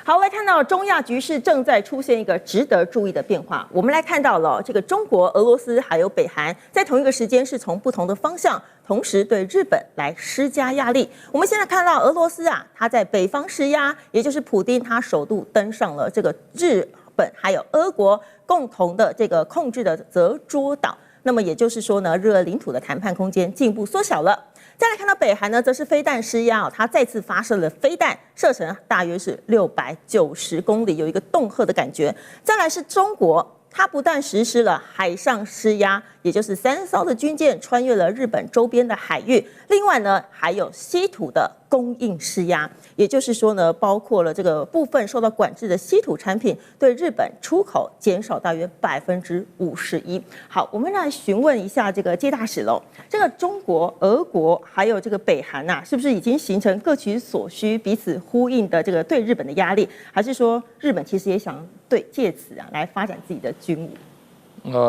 好，来看到中亚局势正在出现一个值得注意的变化。我们来看到了这个中国、俄罗斯还有北韩在同一个时间是从不同的方向，同时对日本来施加压力。我们现在看到俄罗斯啊，他在北方施压，也就是普丁他首度登上了这个日本还有俄国共同的这个控制的泽捉岛。那么也就是说呢，日俄领土的谈判空间进一步缩小了。再来看到北韩呢，则是飞弹施压它再次发射了飞弹，射程大约是690公里，有一个恫吓的感觉。再来是中国，它不但实施了海上施压，也就是3艘的军舰穿越了日本周边的海域，另外呢还有稀土的供应施压，也就是说呢，包括了这个部分受到管制的稀土产品对日本出口减少大约51%。好，我们来询问一下这个接大使喽。这个中国、俄国还有这个北韩啊，是不是已经形成各取所需、彼此呼应的这个对日本的压力？还是说日本其实也想借此啊来发展自己的军武？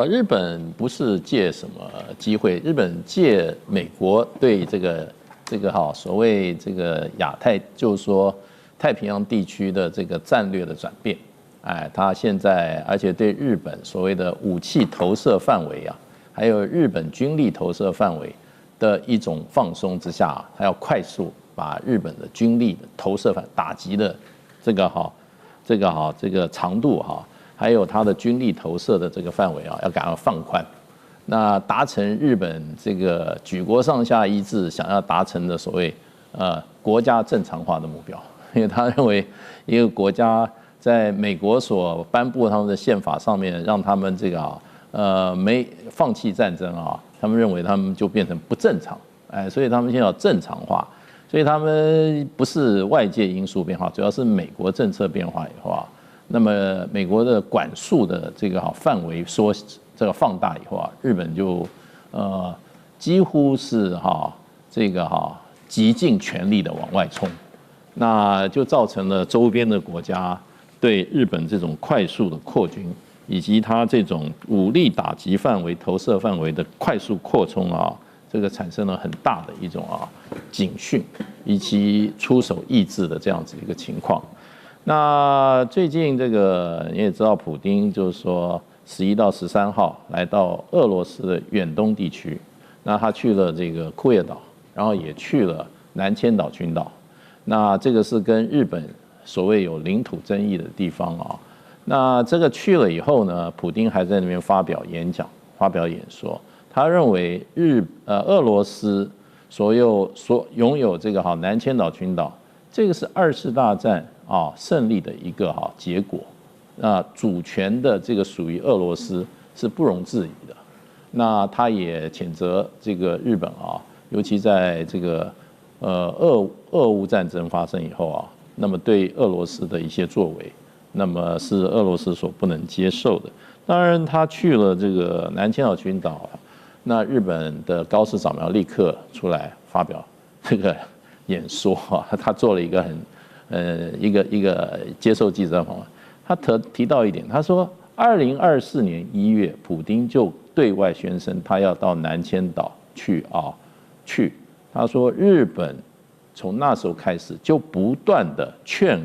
日本不是借什么机会，日本借美国对这个所谓这个亚太，就是说太平洋地区的这个战略的转变，他现在而且对日本所谓的武器投射范围啊，还有日本军力投射范围的一种放松之下，他要快速把日本的军力的投射打击的这个长度还有它的军力投射的这个范围要赶快放宽。那达成日本这个举国上下一致想要达成的所谓国家正常化的目标，因为他认为一个国家在美国所颁布他们的宪法上面，让他们这个没放弃战争他们认为他们就变成不正常，所以他们现在要正常化，所以他们不是外界因素变化，主要是美国政策变化以后那么美国的管束的这个范围放大以后日本就几乎是极尽全力的往外冲，那就造成了周边的国家对日本这种快速的扩军，以及它这种武力打击范围、投射范围的快速扩充这个产生了很大的一种警讯，以及出手抑制的这样子一个情况。那最近这个你也知道，普丁就是说11到13号来到俄罗斯的远东地区，那他去了这个库页岛，然后也去了南千岛群岛，那这个是跟日本所谓有领土争议的地方那这个去了以后呢，普丁还在那边发表演讲、发表演说，他认为俄罗斯所拥有这个南千岛群岛，这个是2次大战胜利的一个结果，那主权的这个属于俄罗斯是不容置疑的。那他也谴责这个日本尤其在这个俄乌战争发生以后那么对俄罗斯的一些作为，那么是俄罗斯所不能接受的。当然，他去了这个南千岛群岛，那日本的高市早苗立刻出来发表这个演说他做了一个一个接受记者访问，他提到一点，他说2024年1月，普丁就对外宣称他要到南千岛去他说日本从那时候开始就不断的劝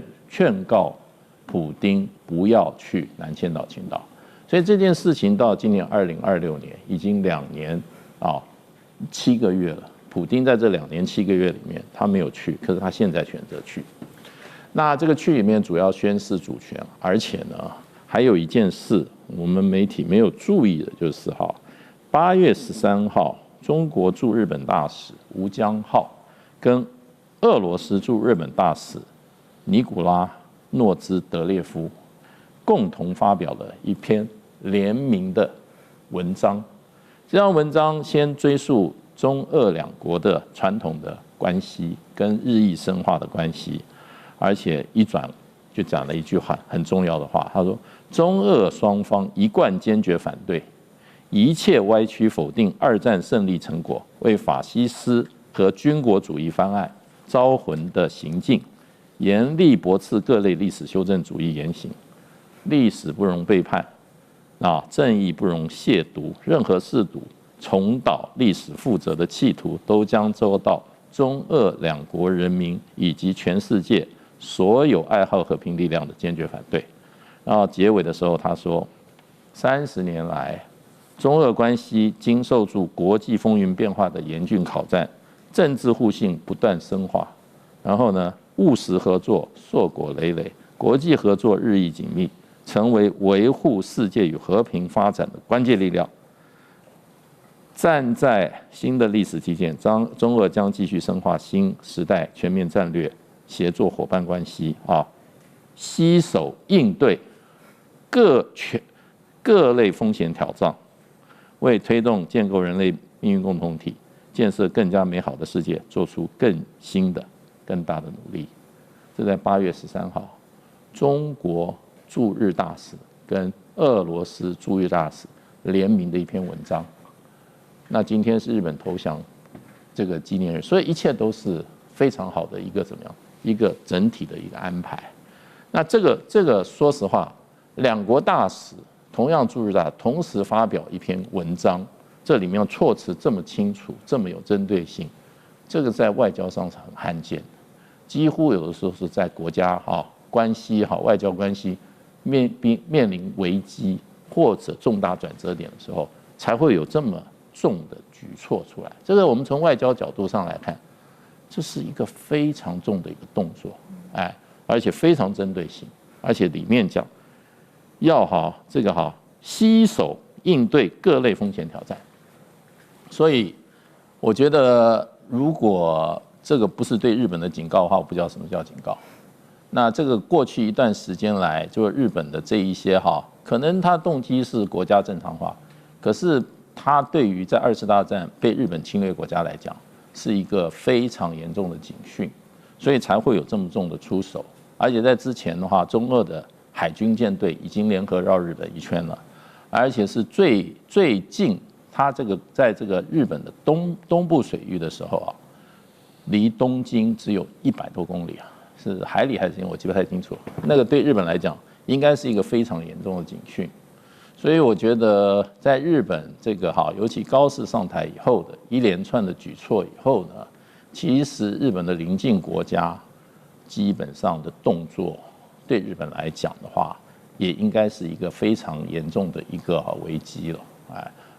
告普丁不要去南千岛群岛，所以这件事情到今年2026年已经2年7个月了。普丁在这2年7个月里面他没有去，可是他现在选择去。那这个去里面主要宣示主权，而且呢还有一件事我们媒体没有注意的，就是8月13号中国驻日本大使吴江浩跟俄罗斯驻日本大使尼古拉诺兹德列夫共同发表了一篇联名的文章。这篇文章先追溯中俄两国的传统的关系跟日益深化的关系，而且一转就讲了一句话很重要的话，他说中俄双方一贯坚决反对一切歪曲否定2战胜利成果，为法西斯和军国主义方案招魂的行径，严厉驳斥各类历史修正主义言行。历史不容背叛正义不容亵渎，任何试图重蹈历史负责的企图，都将遭到中俄两国人民以及全世界所有爱好和平力量的坚决反对。然后结尾的时候他说，30年来，中俄关系经受住国际风云变化的严峻考战，政治互信不断深化。然后呢，务实合作硕果累累，国际合作日益紧密，成为维护世界与和平发展的关键力量。站在新的历史基建，中俄将继续深化新时代全面战略协作伙伴关系携手应对各类风险挑战，为推动建构人类命运共同体、建设更加美好的世界做出更新的、更大的努力。这在8月13号，中国驻日大使跟俄罗斯驻日大使联名的一篇文章。那今天是日本投降这个纪念日，所以一切都是非常好的一个怎么样？一个整体的一个安排。那这个说实话，两国大使同样驻日大使同时发表一篇文章，这里面措辞这么清楚，这么有针对性，这个在外交上是很罕见的。几乎有的时候是在国家关系外交关系面临危机或者重大转折点的时候，才会有这么重的举措出来。这个我们从外交角度上来看，这是一个非常重的一个动作，而且非常针对性，而且里面讲要携手应对各类风险挑战。所以我觉得，如果这个不是对日本的警告的话，我不知道什么叫警告。那这个过去一段时间来，就是日本的这一些可能他动机是国家正常化，可是他对于在2次大战被日本侵略国家来讲，是一个非常严重的警讯，所以才会有这么重的出手。而且在之前的话，中俄的海军舰队已经联合绕日本一圈了，而且是最近，他在这个日本的东部水域的时候离东京只有100多公里是海里还是我记不太清楚。那个对日本来讲，应该是一个非常严重的警讯。所以我觉得，在日本这个尤其高市上台以后的一连串的举措以后呢，其实日本的邻近国家基本上的动作，对日本来讲的话，也应该是一个非常严重的一个危机了，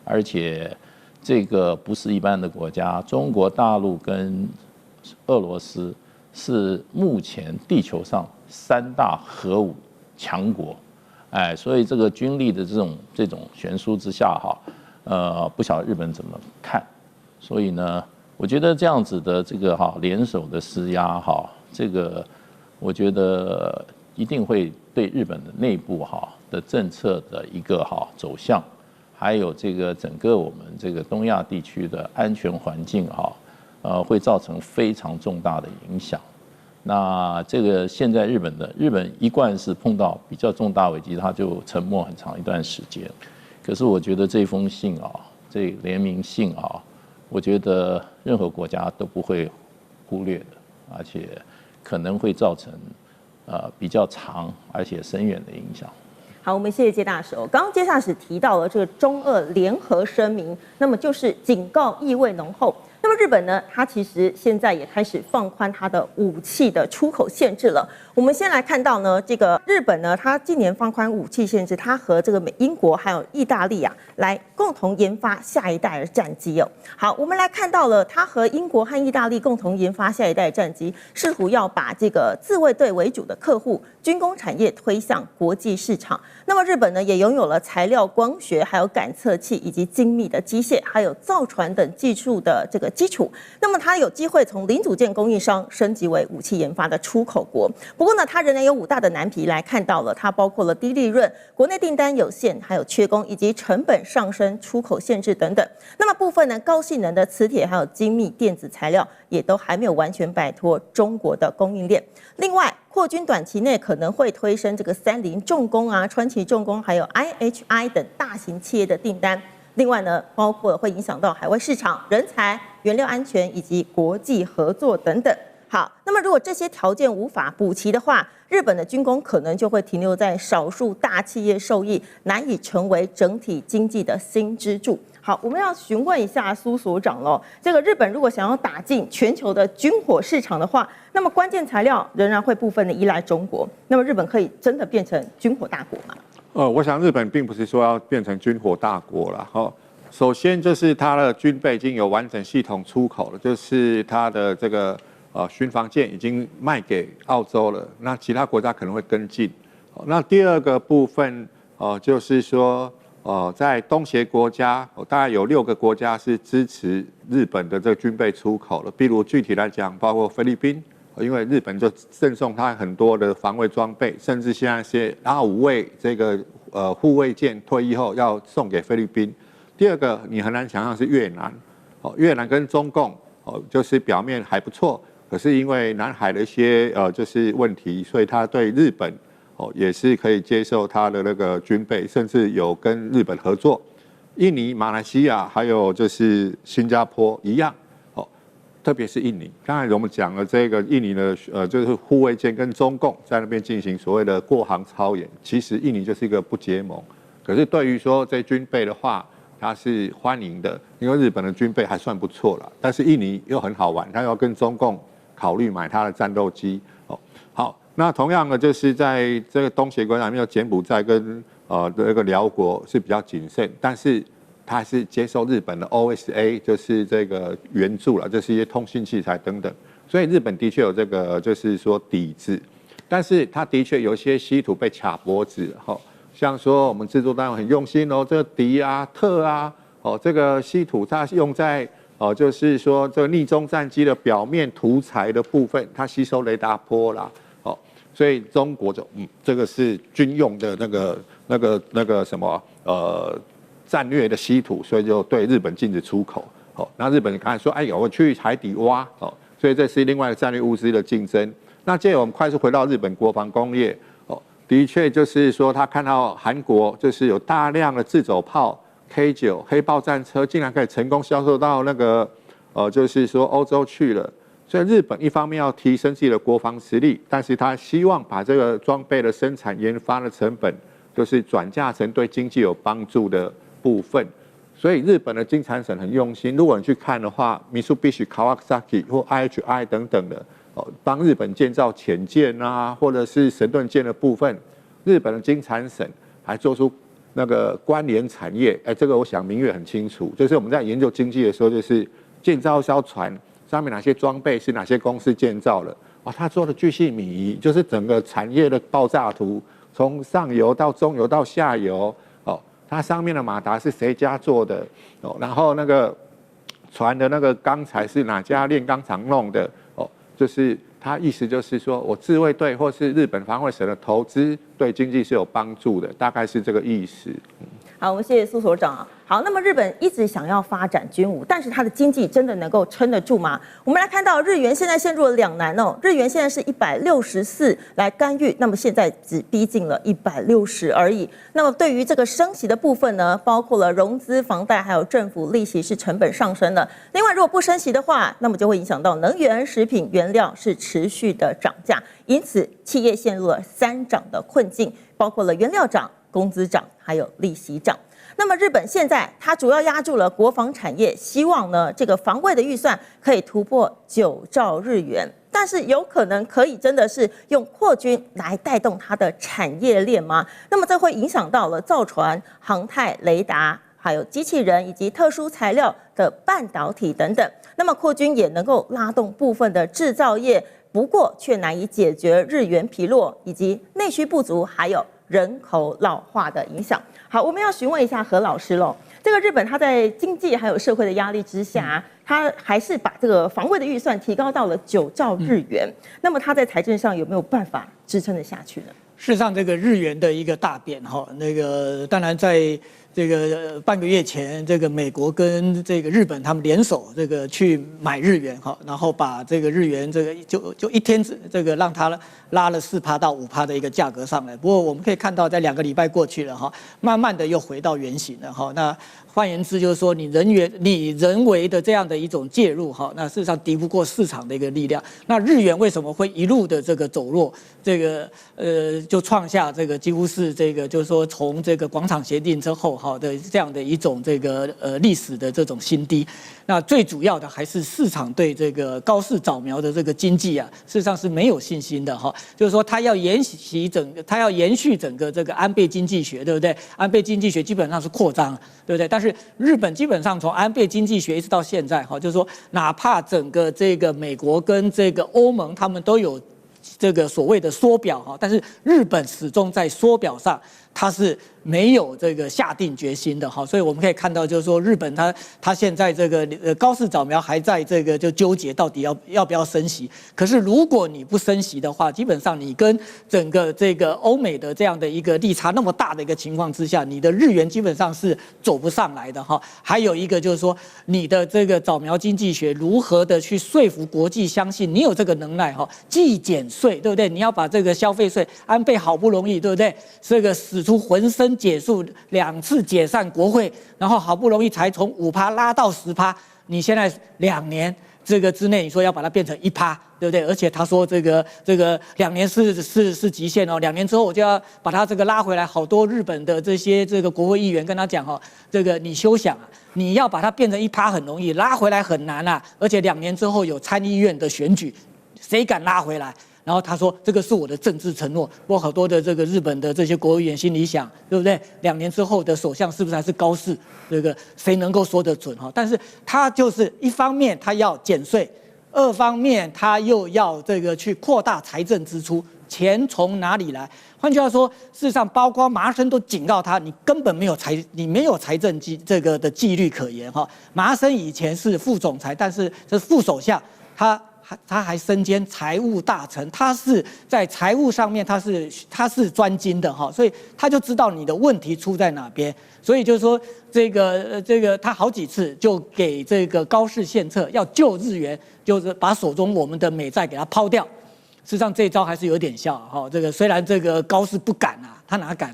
而且这个不是一般的国家，中国大陆跟俄罗斯是目前地球上3大核武强国。所以这个军力的这种悬殊之下不晓得日本怎么看。所以呢，我觉得这样子的这个联手的施压这个我觉得一定会对日本的内部的政策的一个走向，还有这个整个我们这个东亚地区的安全环境会造成非常重大的影响。那这个现在日本一贯是碰到比较重大危机，他就沉默很长一段时间。可是我觉得这封信这联名信我觉得任何国家都不会忽略的，而且可能会造成比较长而且深远的影响。好，我们谢谢接大使。刚刚接大使提到了这个中俄联合声明，那么就是警告意味浓厚。那么日本呢，它其实现在也开始放宽它的武器的出口限制了。我们先来看到呢，这个日本呢，它今年放宽武器限制，它和这个英国还有意大利来共同研发下一代的战机哦。好，我们来看到了它和英国和意大利共同研发下一代战机，试图要把这个自卫队为主的客户军工产业推向国际市场。那么日本呢，也拥有了材料、光学、还有感测器以及精密的机械，还有造船等技术的这个基础。那么它有机会从零组件供应商升级为武器研发的出口国。不过呢，它仍然有5大的难题来看到了，它包括了低利润、国内订单有限，还有缺工以及成本上升、出口限制等等。那么部分呢，高性能的磁铁还有精密电子材料也都还没有完全摆脱中国的供应链。另外，扩军短期内可能会推升这个30重工川崎重工还有 IHI 等大型企业的订单。另外呢，包括会影响到海外市场、人才、原料安全以及国际合作等等。好，那么如果这些条件无法补齐的话，日本的军工可能就会停留在少数大企业受益，难以成为整体经济的新支柱。好，我们要询问一下苏所长喽。这个日本如果想要打进全球的军火市场的话，那么关键材料仍然会部分的依赖中国。那么日本可以真的变成军火大国吗？我想日本并不是说要变成军火大国了。首先就是它的军备已经有完整系统出口了，就是它的这个巡防舰已经卖给澳洲了，那其他国家可能会跟进。那第二个部分就是说。在东协国家，大概有6个国家是支持日本的这个军备出口的。比如具体来讲，包括菲律宾，因为日本就赠送它很多的防卫装备，甚至现在是5位这个护卫舰退役后要送给菲律宾。第二个，你很难想象是越南，越南跟中共就是表面还不错，可是因为南海的一些就是问题，所以它对日本。也是可以接受他的那个军备，甚至有跟日本合作。印尼、马来西亚还有就是新加坡一样，特别是印尼。刚才我们讲了这个印尼的就是护卫舰跟中共在那边进行所谓的过航操演，其实印尼就是一个不结盟。可是对于说这军备的话，它是欢迎的，因为日本的军备还算不错了。但是印尼又很好玩，它要跟中共考虑买它的战斗机。好。那同样的，就是在这个东协国家里面，有柬埔寨跟这个辽国是比较谨慎，但是它还是接受日本的 OSA， 就是这个援助了，就是一些通信器材等等。所以日本的确有这个就是说抵制，但是它的确有一些稀土被卡脖子，像说我们制作单位很用心哦，这个敌啊、特啊，这个稀土它用在就是说这个逆中战机的表面涂材的部分，它吸收雷达波啦。所以中国就这个是军用的那个什么战略的稀土，所以就对日本禁止出口。那日本刚才说，哎呦，我去海底挖，所以这是另外一个战略物资的竞争。那接着我们快速回到日本国防工业，的确就是说他看到韩国就是有大量的自走炮 K9 黑豹战车，竟然可以成功销售到那个就是说欧洲去了。所以日本一方面要提升自己的国防实力，但是他希望把这个装备的生产研发的成本，就是转嫁成对经济有帮助的部分。所以日本的经产省很用心，如果你去看的话 ，Mitsubishi、Kawasaki 或 IHI 等等的，帮日本建造潜舰啊，或者是神盾舰的部分，日本的经产省还做出那个关联产业，这个我想明月很清楚，就是我们在研究经济的时候，就是建造一艘船。上面哪些装备是哪些公司建造的？他做的巨细靡遗，就是整个产业的爆炸图，从上游到中游到下游，它上面的马达是谁家做的？然后那个船的那个钢材是哪家炼钢厂弄的？就是它意思就是说我自卫队或是日本防卫省的投资对经济是有帮助的，大概是这个意思。好，我们谢谢苏所长。好，那么日本一直想要发展军武，但是它的经济真的能够撑得住吗？我们来看到日元现在陷入了两难哦，日元现在是164来干预，那么现在只逼近了160而已。那么对于这个升息的部分呢，包括了融资、房贷还有政府利息是成本上升的。另外，如果不升息的话，那么就会影响到能源、食品、原料是持续的涨价，因此企业陷入了3涨的困境，包括了原料涨、工资涨，还有利息涨。那么日本现在它主要压住了国防产业，希望呢这个防卫的预算可以突破9兆日元，但是有可能可以真的是用扩军来带动它的产业链吗？那么这会影响到了造船、航太、雷达，还有机器人以及特殊材料的半导体等等。那么扩军也能够拉动部分的制造业，不过却难以解决日元疲弱以及内需不足，还有人口老化的影响。好，我们要询问一下何老师喽。这个日本它在经济还有社会的压力之下，它还是把这个防卫的预算提高到了9兆日元。那么它在财政上有没有办法支撑得下去呢？事实上，这个日元的一个大贬哈，那个当然在这个半个月前，这个美国跟这个日本他们联手这个去买日元哈，然后把这个日元这个就一天这个让它拉了4%到5%的一个价格上来。不过我们可以看到，在2个礼拜过去了哈，慢慢的又回到原形了哈。那换言之就是说，你人为的这样的一种介入哈，那事实上敌不过市场的一个力量。那日元为什么会一路的这个走弱？这个就创下这个几乎是这个就是说从这个广场协定之后哈的这样的一种这个历史的这种新低。那最主要的还是市场对这个高市早苗的这个经济啊，事实上是没有信心的哈。就是说它要延续整个这个安倍经济学，对不对？安倍经济学基本上是扩张，对不对？但是日本基本上从安倍经济学一直到现在哈，就是说哪怕整个这个美国跟这个欧盟他们都有这个所谓的缩表哈，但是日本始终在缩表上它是没有这个下定决心的哈，所以我们可以看到，就是说日本它现在这个高市早苗还在这个就纠结到底要不要升息。可是如果你不升息的话，基本上你跟整个这个欧美的这样的一个利差那么大的一个情况之下，你的日元基本上是走不上来的哈。还有一个就是说，你的这个早苗经济学如何的去说服国际相信你有这个能耐哈，既减税对不对？你要把这个消费税，安倍好不容易对不对？这个使出浑身解数2次解散国会，然后好不容易才从5%拉到10%，你现在2年这个之内，你说要把它变成1%，对不对？而且他说这个2年是极限哦，2年之后我就要把它这个拉回来。好多日本的这些这个国会议员跟他讲哦，这个你休想啊，你要把它变成1%很容易，拉回来很难啊，而且2年之后有参议院的选举，谁敢拉回来？然后他说：“这个是我的政治承诺。”不过好多的这个日本的这些国会议员心里想，对不对？2年之后的首相是不是还是高市？这个谁能够说得准哈？但是他就是一方面他要减税，2方面他又要这个去扩大财政支出，钱从哪里来？换句话说，事实上包括麻生都警告他，你根本没有财政这个的纪律可言哈。麻生以前是副总裁，但是这是副首相，他还身兼财务大臣，他是在财务上面他是专精的哈，所以他就知道你的问题出在哪边。所以就是说，这个他好几次就给这个高市献策，要救日元，就是把手中我们的美债给他抛掉。事实上这一招还是有点效哈。这个虽然这个高市不敢啊，他哪敢？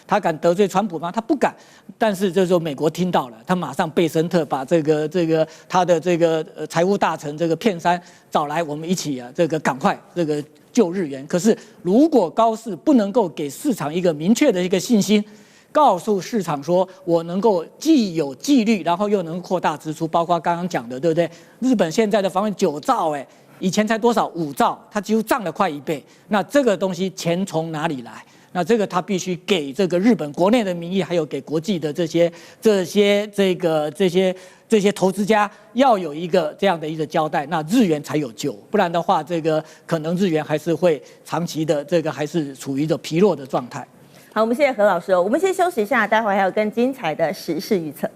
他敢得罪川普吗？他不敢。但是这时候美国听到了，他马上贝森特把这个他的这个财务大臣这个片山找来，我们一起啊这个赶快这个救日元。可是如果高市不能够给市场一个明确的一个信心，告诉市场说我能够既有纪律，然后又能扩大支出，包括刚刚讲的，对不对？日本现在的防卫9兆以前才多少5兆，它几乎涨了快1倍。那这个东西钱从哪里来？那这个他必须给这个日本国内的民意，还有给国际的这些投资家要有一个这样的一个交代，那日元才有救。不然的话，这个可能日元还是会长期的这个还是处于一种疲弱的状态。好，我们谢谢何老师哦。我们先休息一下，待会儿还有更精彩的时事预测。